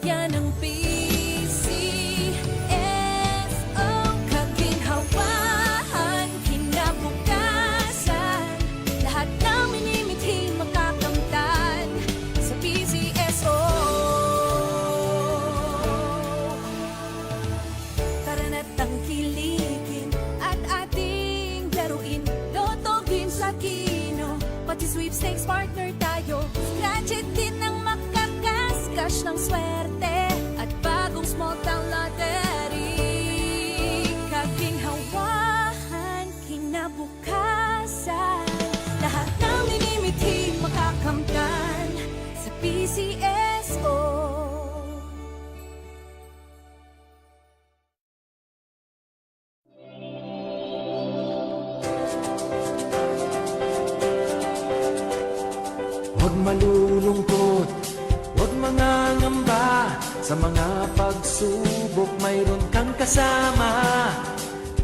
Yan ang PCSO. Kaginhawahan, kinabukasan, lahat ng minimithi makakamtan sa PCSO. Tara na't tangkilikin at ating laruin Lotto, Games at Kino, pati sweepstakes partner tayo. Scratch it din ang makakascash ng swerte at bagong small town lottery. Kaginhawahan, kinabukasan, lahat ng minimithi makakamtan sa PCSO. Huwag malulungkot, huwag mangangamba. Sa mga pagsubok mayroon kang kasama.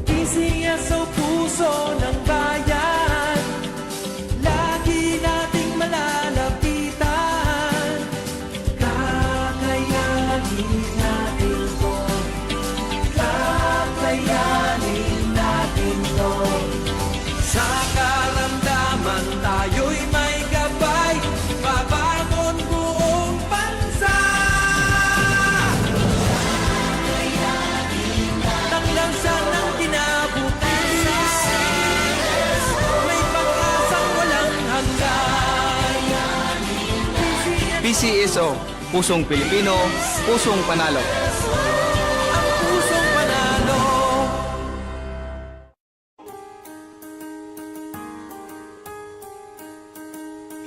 PCSO, puso ng bayan, lagi nating malalapitan. Kakayanin natin to, kakayanin natin to. Sa karamdaman tayo'y may gabay, babangon buong bansa. Naglansan ng kinabukasan, may pag-asang walang hanggan. PCSO, pusong Pilipino, pusong panalo. Ang pusong panalo.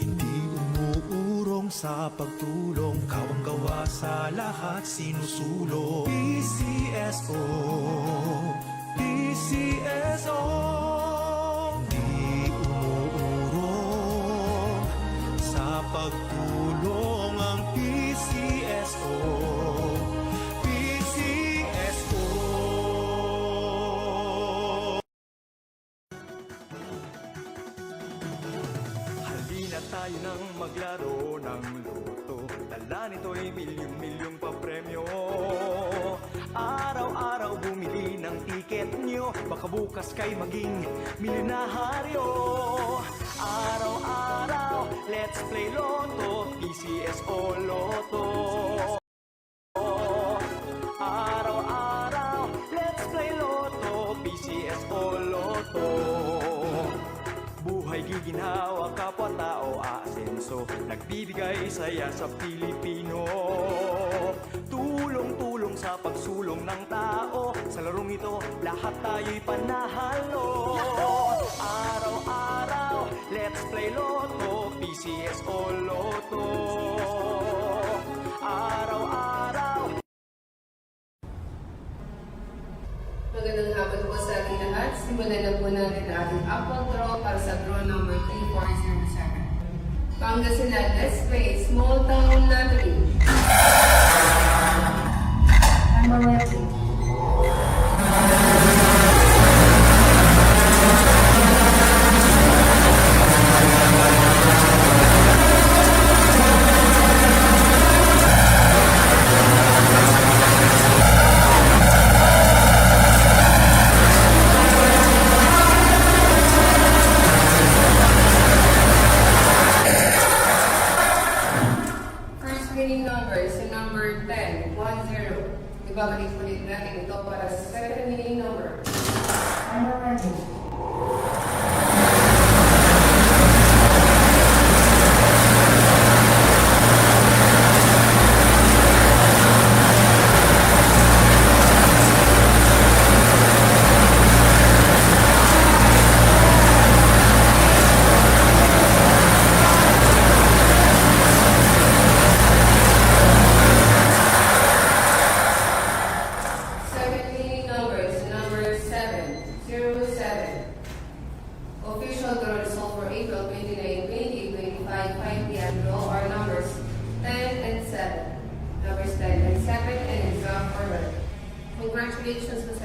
Hindi umuurong sa pagtulong, kawang-gawa sa lahat sinusulong. PCSO, PCSO. Hindi umuurong sa pagtulong ang PCSO, PCSO. Halina tayo nang maglaro ng loto, dala nito'y milyong-milyong papremyo. Araw-araw bumili ng tiket nyo, baka bukas kay maging milyonaryo. Araw-araw, let's play Lotto, PCSO Lotto. Araw-araw, let's play Lotto, PCSO Lotto. Buhay giginhawa, kapwa-tao aasenso, nagbibigay saya sa Pilipino. Tulong-tulong sa pagsulong ng tao, sa larong ito lahat tayo'y panahalo. Araw-araw, let's play Lotto, PCSO Lotto. Araw-araw. Magandang hapon po sa ating lahat. Simulan na po natin ang ating Apple Draw para sa draw number 3407. Pangasinan, let's play Small Town Lottery. I'm ready. First winning number is number 10, 10. Ibabalik ulit natin ito para sa second winning number. I'm ready. Second winning number is number 707. Official draw result for April 29, 2025, 5 p.m. draw are numbers 10 and 7. Numbers 10 and 7 and exam order. Congratulations, Mr.